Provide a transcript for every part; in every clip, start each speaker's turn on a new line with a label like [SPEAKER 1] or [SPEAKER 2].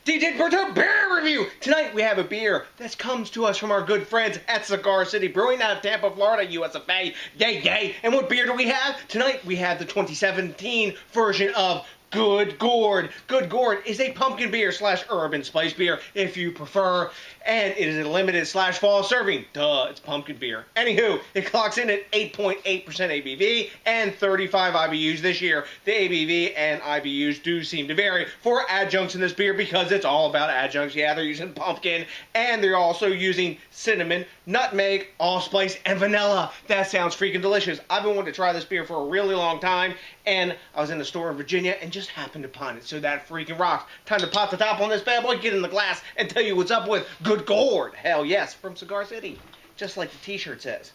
[SPEAKER 1] DJs BrewTube beer review. Tonight we have a beer that comes to us from our good friends at Cigar City Brewing out of Tampa, Florida, USFA. Yay, yay. And what beer do we have? Tonight we have the 2017 version of Good Gourd. Good Gourd is a pumpkin beer slash urban spice beer, if you prefer, and it is a limited slash fall serving. Duh, it's pumpkin beer. Anywho, it clocks in at 8.8% ABV and 35 IBUs this year. The ABV and IBUs do seem to vary for adjuncts in this beer because it's all about adjuncts. Yeah, they're using pumpkin, and they're also using cinnamon, nutmeg, allspice, and vanilla. That sounds freaking delicious. I've been wanting to try this beer for a really long time, and I was in the store in Virginia and just happened upon it. So that freaking rocks. Time to pop the top on this bad boy, get in the glass, and tell you what's up with Good Gourd. Hell yes, from Cigar City. Just like the t-shirt says.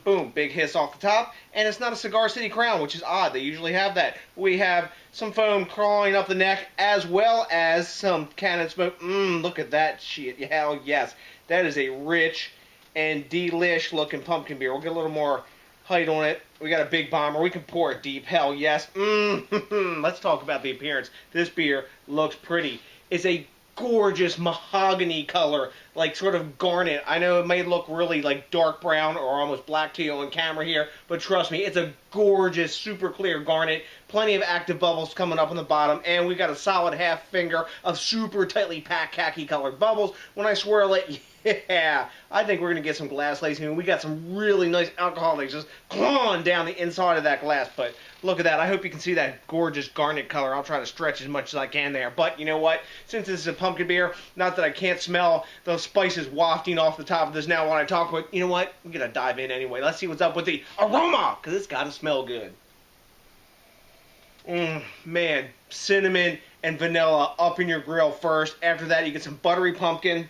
[SPEAKER 1] Boom, big hiss off the top. And it's not a Cigar City crown, which is odd. They usually have that. We have some foam crawling up the neck, as well as some cannon smoke. Look at that shit. Hell yes. That is a rich and delish looking pumpkin beer. We'll get a little more height on it. We got a big bomber. We can pour it deep. Hell yes. Let's talk about the appearance. This beer looks pretty. It's a gorgeous mahogany color, like sort of garnet. I know it may look really like dark brown or almost black to you on camera here, but trust me, it's a gorgeous, super clear garnet. Plenty of active bubbles coming up on the bottom, and we got a solid half finger of super tightly packed khaki colored bubbles. When I swirl it, yeah, I think we're going to get some glass lacing. And we got some really nice alcohol that's just clawing down the inside of that glass. But look at that. I hope you can see that gorgeous garnet color. I'll try to stretch as much as I can there. But you know what? Since this is a pumpkin beer, not that I can't smell those spices wafting off the top of this now when I talk, but you know what? We're going to dive in anyway. Let's see what's up with the aroma, because it's got to smell good. Man, cinnamon and vanilla up in your grill first. After that, you get some buttery pumpkin.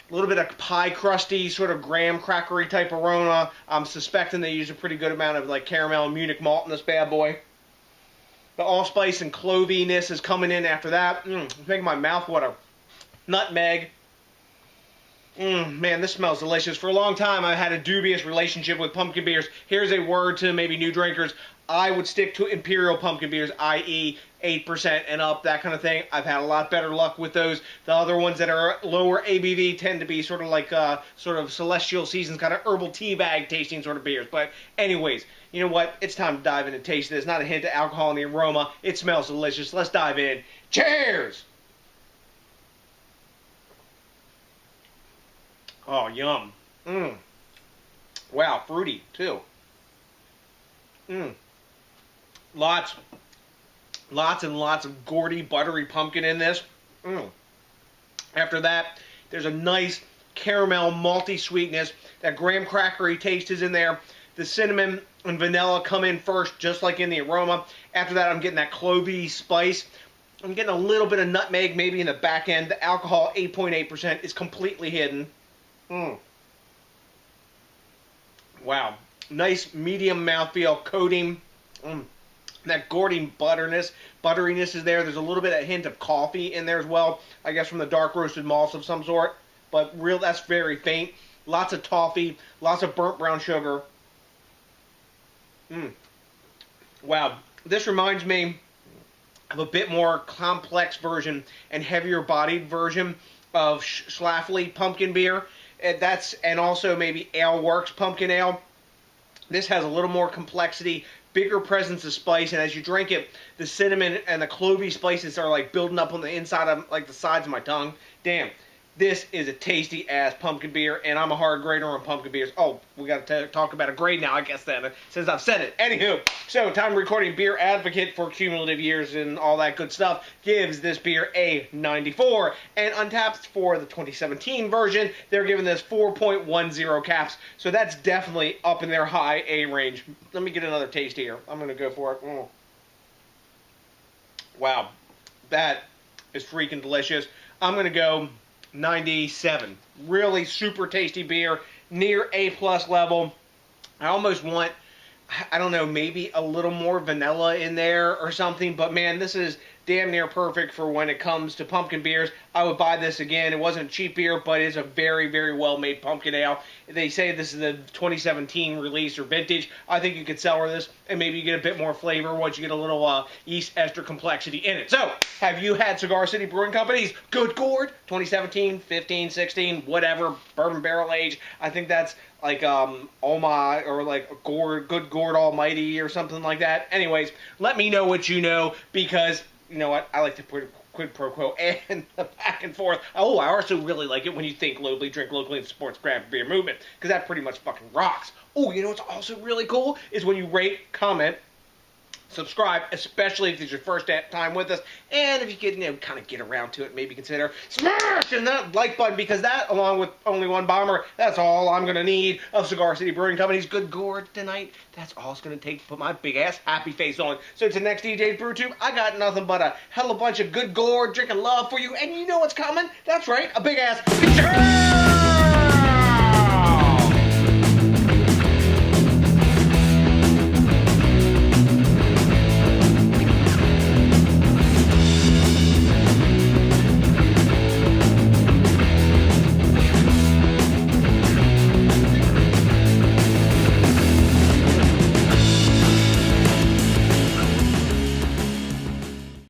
[SPEAKER 1] A little bit of pie crusty, sort of graham crackery type aroma. I'm suspecting they use a pretty good amount of like caramel and Munich malt in this bad boy. The allspice and cloviness is coming in after that. It's making my mouth water. Nutmeg. Man, this smells delicious. For a long time, I've had a dubious relationship with pumpkin beers. Here's a word to maybe new drinkers. I would stick to Imperial pumpkin beers, i.e. 8% and up, that kind of thing. I've had a lot better luck with those. The other ones that are lower ABV tend to be sort of like sort of celestial seasons, kind of herbal tea bag tasting sort of beers. But anyways, you know what? It's time to dive in and taste this. Not a hint of alcohol in the aroma. It smells delicious. Let's dive in. Cheers! Oh, yum. Wow, fruity, too. Lots and lots of gourdy, buttery pumpkin in this. After that, there's a nice caramel, malty sweetness. That graham crackery taste is in there. The cinnamon and vanilla come in first, just like in the aroma. After that, I'm getting that clovey spice. I'm getting a little bit of nutmeg maybe in the back end. The alcohol, 8.8%, is completely hidden. Wow. Nice medium mouthfeel coating. That gourdy butteriness is there. There's a little bit of hint of coffee in there as well. I guess from the dark roasted malts of some sort. But that's very faint. Lots of toffee. Lots of burnt brown sugar. Wow. This reminds me of a bit more complex version and heavier bodied version of Schlafly pumpkin beer. And also maybe Ale Works pumpkin ale. This has a little more complexity, bigger presence of spice, and as you drink it, the cinnamon and the clovey spices are like building up on the inside of like the sides of my tongue. Damn, this is a tasty ass pumpkin beer, and I'm a hard grader on pumpkin beers. Oh, we got to talk about a grade now, I guess then, since I've said it. Anywho, so Time Recording Beer Advocate for cumulative years and all that good stuff gives this beer a 94, and Untapped for the 2017 version, they're giving this 4.10 caps, so that's definitely up in their high A range. Let me get another taste here. I'm going to go for it. Wow, that is freaking delicious. I'm going to go 97. Really super tasty beer, near A+ level. I almost want, I don't know, maybe a little more vanilla in there or something, but man, this is damn near perfect for when it comes to pumpkin beers. I would buy this again. It wasn't a cheap beer, but it's a very, very well-made pumpkin ale. They say this is the 2017 release or vintage. I think you could sell this, and maybe you get a bit more flavor once you get a little yeast ester complexity in it. So, have you had Cigar City Brewing Company's Good Gourd 2017, 15, 16, whatever, bourbon barrel age? I think that's like Oma or like Good Gourd Almighty or something like that. Anyways, let me know what you know, because you know what, I like to put quid pro quo and the back and forth. Oh, I also really like it when you think locally, drink locally, and supports craft beer movement, because that pretty much fucking rocks. Oh, you know what's also really cool is when you rate, comment, subscribe, especially if it's your first time with us, and if you can, you know, kind of get around to it, maybe consider smashing that like button, because that, along with Only One Bomber, that's all I'm going to need of Cigar City Brewing Company's Good Gourd tonight. That's all it's going to take to put my big-ass happy face on. So to next DJs BrewTube, I got nothing but a hell of a bunch of Good Gourd drinking love for you, and you know what's coming? That's right, a big-ass